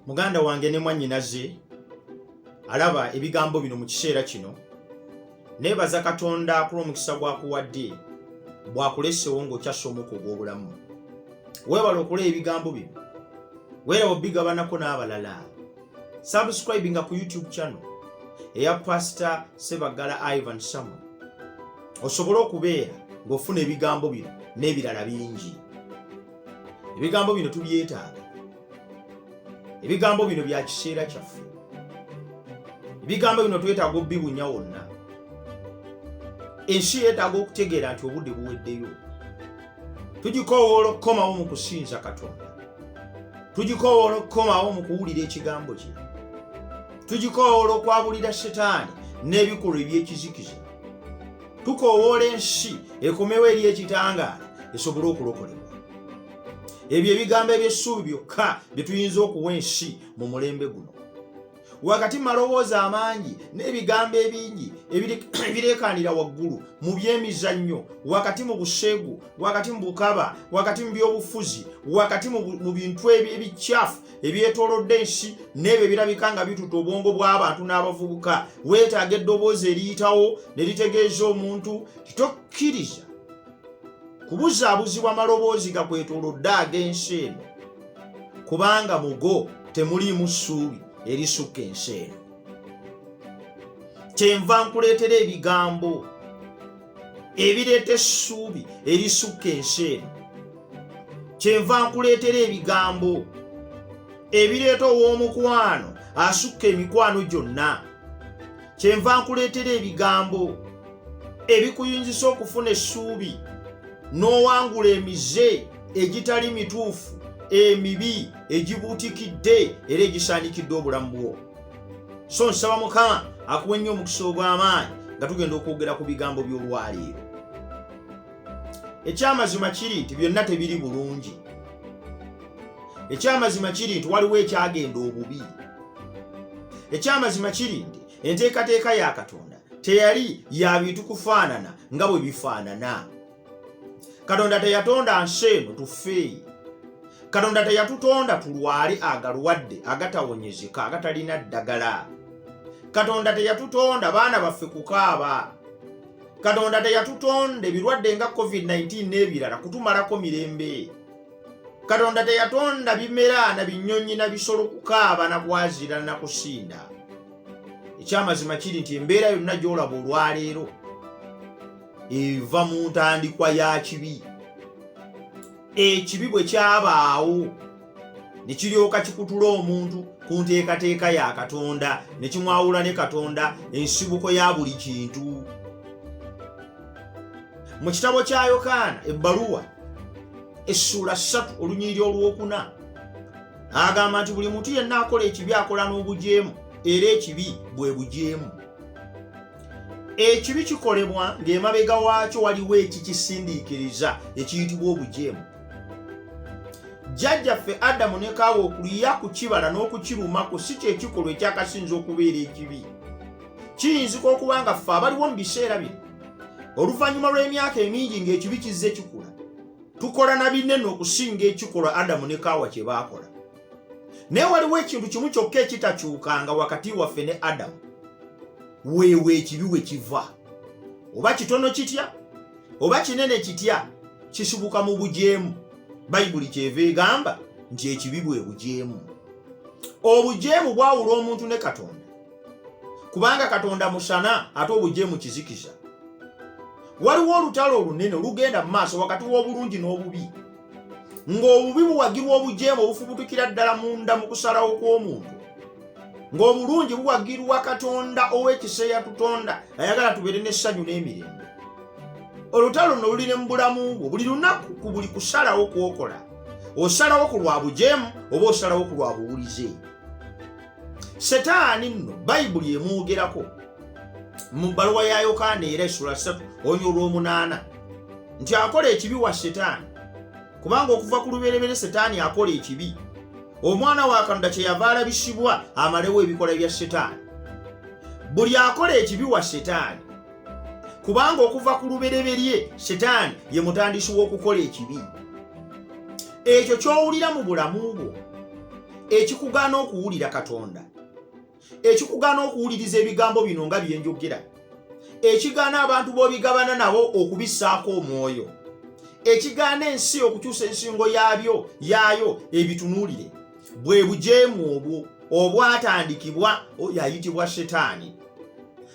muganda wange ne mwannyinaze alaba ebigambo bino mu kiseera kino, neebaza Katonda ku lw'omukisa gwakuwadde bwakulesewo ng'okyasomoka ogw'obulamu. Weebala okola ebigambo bino, weeraba obigabanako n'abalala. Subscribinga ku YouTube channel eya Pr.Sebaggala Ivan Samuel osobole okubeera ng'ofuna ebigambo bino n'ebirala bingi. Ebigambo bino tubyetaaga. Ebigambo bino bya kiseera kyaffe. Ebigambo bino twetaaga obibunya wonna. Ensi yeetaaga okutegeera nti obudde buweddeyo. Tugikowoola okukomawo mu kusinza Katonda. Tugikowoola okukomawo mu kuwulira ekigambo kye. Tugikowoola okwabulira Setaani n'ebikolwa eby'ekizikiza. Tukoowoola ensi ekomewo eri ekitangaala esobole okulokolebwa. Ebyo ebigambo eby'essuubi byokka bye tuyinza okuwa ensi mu mulembe guno. Wakati mu maloboozi amangi n'ebigambo ebingi ebireekaanira waggulu mu by'emizannyo, wakati mu buseegu, wakati mu bukaba, wakati mu by'obufuzi, wakati mu bintu ebikyafu ebyetoolodde ensi n'ebyo ebirabika nga bituta obwongo bw'abantu n'abavubuka, weetaaga eddoboozi eriyitawo ne litegeeza omuntu titokkiriza kubuzaabuzibwa amaloboozi gakwetoolodde ag'ensi eno, kubanga mugo temuliimu ssuubi erisukka ensi eno. Kyenva nkuleetera ebigambo ebireeta essuubi erisukka ensi eno. Kyenva nkuleetera ebigambo ebireeta ow'omukwano asukka emikwano gyonna. Kyenva nkuleetera ebigambo ebikuyinzisa okufuna essuubi n'owangula emize egitali mituufu, emibi egibuutikidde era egisaanikidde obulamu bwo. So nsaba Mukama akuwe nnyo omukisa ogw'amaanyi nga tugenda okwogera ku bigambo by'olwaleero. Ekyamazima kiri nti byonna tebiri bulungi. Ekyamazima kiri nti waliwo ekyagenda obubi. Ekyamazima kiri nti enteekateeka ya Katonda teyali ya bintu kufaanana nga bwe bifaanana. Katonda teyatonda nsi eno tufe. Katonda teyatutonda tulwale agalwadde agatawonyezeka agatalina ddagala. Katonda teyatutonda baana baffe kukaaba. Katonda teyatutonda ebirwadde nga COVID-19 n'ebirala kutumalako mirembe. Katonda teyatonda bimera na binyonyi na bisolo kukaaba na kwazira na kusinda. Ekyamazima kiri nti embeera yonna gy'olaba olwaleero eva mu ntandikwa ya kibi. Ekibi bwe kyabaawo ne kiryoka kikutula omuntu ku nteekateeka ya Katonda ne kimwawula ne Katonda, ensibuko ya buli kintu. Mu kitabo kya Yokaana ebbaluwa essula 3 olunyiriri olw'okuna agamba nti buli muntu yenna akola ekibi akola n'obujeemu, era ekibi bwe bujeemu. Ekibi kikolebwa ng'emabega waakyo waliwo ekikisindiikiriza ekiyitibwa obujeemu. Jjajjaffe Adamu ne Kaawa okuliya ku kibala n'okukirumako si kyekikolwa ekyakasinza okubeera ekibi. Kiyinzika okuba nga ffe abaliwo mu biseera bino oluvannyuma lw'emyaka emingi ng'ekibi kizze kikula, tukola na binene okusinga ekikolwa Adamu ne Kaawa kye baakola. Naye waliwo ekintu kimu kyokka ekitakyukanga wakati waffe ne Adamu. Weewe ekibi we kiva. Oba kitono kitya, oba kinene kitya, kisibuka mu bujeemu. Bayibuli kyeva egamba nti ekibi bwe bujeemu. Obujeemu bwawula omuntu ne Katonda, kubanga Katonda musana ate obujeemu kizikiza. Waliwo olutalo olunene olugenda mu maaso wakati w'obulungi n'obubi, ng'obubi buwagirwa obujeemu obufubutukira ddala munda mu kusalawo kw'omuntu, ng'obulungi buwagirwa Katonda ow'ekiseera tutonda ayagala tubeere n'essanyu n'emirembe. Olutalo luno luli ne mu bulamu bwo buli lunaku ku buli kusalawo kw'okola. Osalawo ku lwa bujeemu oba osalawo ku lwa buwulize. Setaani nno Bayibuli emwogerako mu bbaluwa ya Yokaana era essula 3 olunyiriri olw'omunaana nti akola ekibi wa Setaani, kubanga okuva ku lubereberye Setaani akola ekibi. Omwana wa Katonda kyeyava alabisibwa amalewo ebikola bya Setaani. Buli akola ekibi wa Setaani, kubanga okuva ku lubereberye Setaani ye mutandisi w'okukola ekibi. Ekyo ky'owulira mu bulamu bwo ekikugaana okuwulira Katonda, ekikugaana okuwuliriza ebigambo bino nga bye njogera, ekigaana abantu b'obigabana nabo okubissaako omwoyo, ekigaana ensi okukyusa ensingo yaayo ebitunuulire, bwe bujeemu obwo obwatandikibwa oyo ayitibwa Setaani.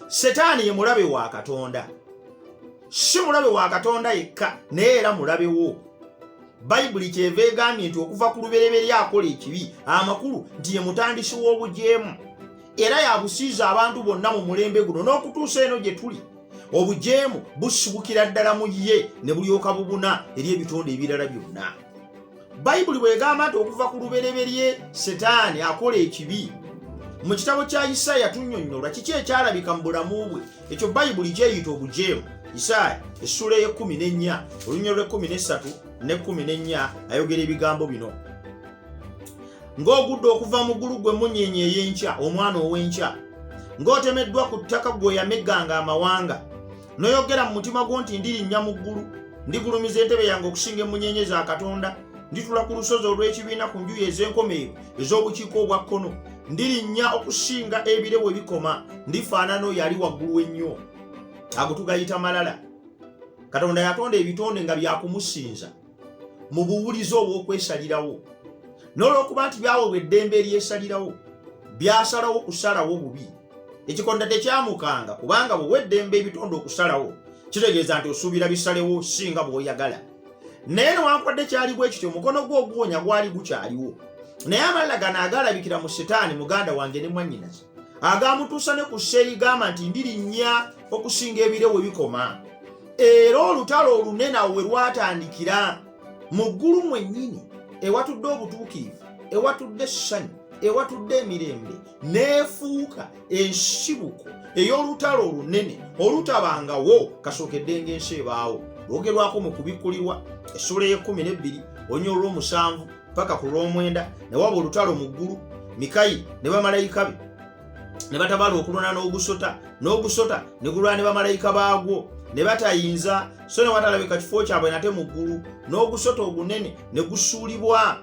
Setaani ye mulabe wa Katonda, si mulabe wa Katonda yekka naye era mulabe wo. Bayibuli kyeva egambye nti okuva ku lubereberye akola ekibi, amakulu nti ye mutandisi w'obujeemu, era yabusiiza abantu bonna mu mulembe guno n'okutuusa eno gye tuli. Obujeemu busibukira ddala mu ye ne bulyoka bubuna eri ebitonde ebirala byonna. Bayibuli bw'egamba nti okuva ku lubereberye Setaani akola ekibi, mu kitabo kya Isaaya tunnyonnyolwa kiki ekyalabika mu bulamu bwe. Ekyo Bayibuli kyeyita obujeemu. Isaaya essula ey'e14 olunyiriri lw'e13 ne14 ayogera ebigambo bino. Ng'ogudde okuva mu ggulu gwe munyenye ey'enkya, omwana ow'enkya, ng'otemeddwa ku ttaka gwe yamegganga amawanga, n'oyogera mu mutima gwo nti ndirinnya mu ggulu, ndigulumiza entebe yange okusinga emunyenye za Katonda, nditula ku lusozi olw'ekibiina ku njuyi ez'enkomerero ez'obukiiko obwa kkono, ndirinnya okusinga ebire bwe bikoma, ndifaanana oyo ali waggulu ennyo. Ago tugayita malala. Katonda yatonda ebitonde nga byakumusinza mu buwulizo obw'okwesalirawo, n'olw'okuba nti byaweebwa eddembe eryesalirawo, byasalawo kusalawo bubi. Ekikonda tekyamukanga, kubanga bwe weddembe ebitonde okusalawo kitegeeza nti osuubira bisalewo singa bw'oyagala. Naye newankwadde kyali bwe kityo, omukono gwe oguwonya gwali gukyaliwo. Naye amalala gano agalabikira mu Setaani muganda wange ne mwannyinaze, agamutuusa ne ku sseeri gamba nti ndirinnya okusinga ebire we bikoma. Era olutalo olunene awo we lwatandikira, mu ggulu mwennyini, ewatudde obutuukirivu, ewatudde essanyu, ewatudde emirembe, n'efuuka ensibuko ey'olutalo olunene olutabangawo kasookedde ng'ensi ebaawo. Lwogerwako mu kubikkulirwa essula ey'e12 olunyiriri lw'omusanvu paka ku lw'omwenda. Ne waba olutalo mu ggulu, Mikayi ne bamalayika be ne batabaala okulwana n'ogusota ne gulwana ne bamalayika baagwo, ne batayinza so ne watalabika kifo kyabwe nate mu ggulu. N'ogusota ogunene ne gusuulibwa,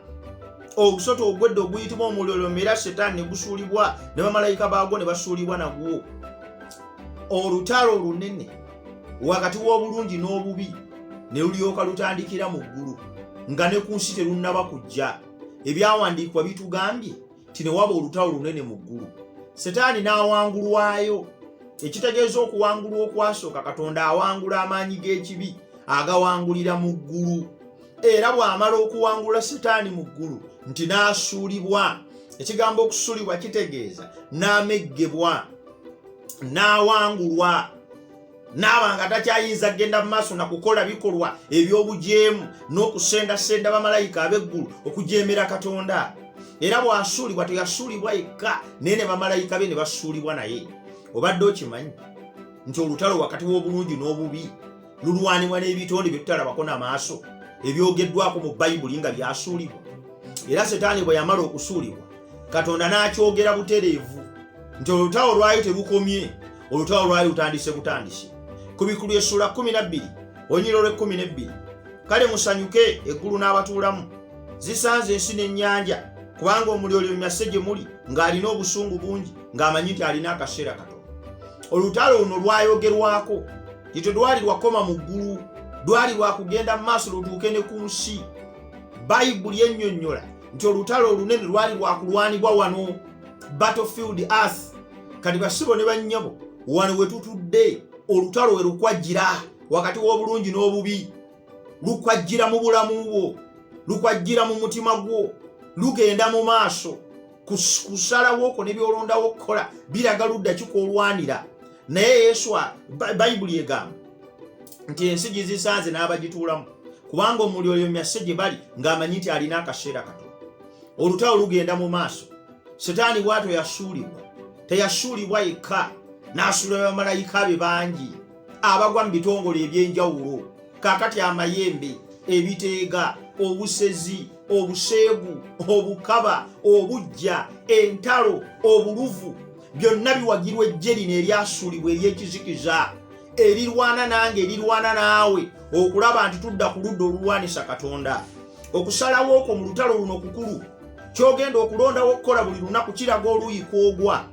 ogusota ogwedde oguyitibwa omuliro, era Setaani ne gusuulibwa ne bamalayika baagwo ne basuulibwa nagwo. Olutalo olunene wakati w'obulungi n'obubi ne lulyoka lutandikira mu ggulu, nga ne ku nsi terunnaba kujja. Ebyawandiikibwa bitugambye ti ne waba olutalo lunene mu ggulu, Setaani n'awangulwayo. Ekitegeeza okuwangulwa okwasooka, Katonda awangula amaanyi g'ekibi agawangulira mu ggulu, era bw'amala okuwangula Setaani mu ggulu nti n'asuulibwa. Ekigambo okusuulibwa kitegeeza n'ameggebwa, n'awangulwa, n'aba nga takyayinza genda mu maaso na kukola bikolwa eby'obujeemu n'okusendasenda bamalayika ab'eggulu okujeemera Katonda. Era bw'asuulibwa teyasuulibwa yekka, naye ne bamalayika be ne basuulibwa naye. Obadde okimanyi nti olutalo wakati w'obulungi n'obubi lulwanibwa n'ebitonde bye tutalabako n'amaaso ebyogeddwako mu Bayibuli nga byasuulibwa. Era Setaani bwe yamala okusuulibwa, Katonda n'akyogera butereevu nti olutalo lwayo terukomye, olutalo lwayo lutandise butandisi. Ku Bikulu essula 12 olunyiriri lw'e12, kale musanyuke eggulu n'abatuulamu, zisanze ensi n'ennyanja, kubanga omulyolyo asse gye muli ng'alina obusungu bungi, ng'amanyi nti alina akaseera katono. Olutalo luno lwayogerwako, tetwali lwakoma mu ggulu, lwali lwakugenda mu maaso lutuuke ne ku nsi. Bayibuli ennyonnyola nti olutalo olunene lwali lwakulwanibwa wano, battlefield earth. Kati basibo ne bannyabo, wano we tutudde, olutalo we lukwajjira wakati w'obulungi n'obubi, lukwajjira mu bulamu bwo, lukwajjira mu mutima gwo, lugenda mu maaso. Kusalawo okwo ne byolondawo okukola biraga ludda kikolwanira. Naye Yesu, Bayibuli egamba nti ensi gizisanze n'abagituulamu, kubanga omuliro asse gye bali ng'amanyi nti alina akaseera katono. Olutalo lugenda mu maaso. Setaani bw'atyo yasuulibwa, teyasuulibwa yekka, n'asuulibwa bamalayika be bangi abagwa mu bitongole eby'enjawulo. Kaakati amayembe, ebiteega, obusezi, obuseegu, obukaba, obujja, entalo, obuluvu, byonna biwagirwa ejje lino eryasuulibwa ery'ekizikiza, erirwana nange, erirwana naawe, okulaba nti tudda ku ludda olulwanisa Katonda. Okusalawo okwo mu lutalo luno kukulu, kyogenda okulondawo okukola buli lunaku kiraga oluuyi kwogwa.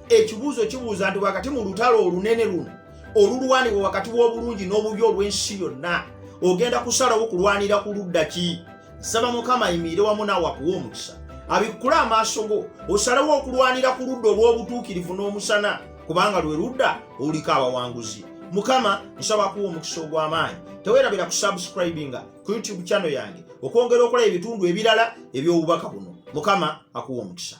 Ekibuuzo kibuuza nti wakati mu lutalo olunene luno olulwanibwa wakati w'obulungi n'obubi olw'ensi yonna, ogenda kusalawo kulwanira ku ludda ki? Nsaba Mukama ayimirire wamu naawe akuwa omukisa, abikkule amaaso go, osalewo okulwanira ku ludda olw'obutuukirivu n'omusana, kubanga lwe ludda oluliko abawanguzi. Mukama nsaba kuwa omukisa ogw'amaanyi. Teweerabira kusubscribinga ku YouTube channel yange okwongera okulaba ebitundu ebirala eby'obubaka buno. Mukama akuwa omukisa.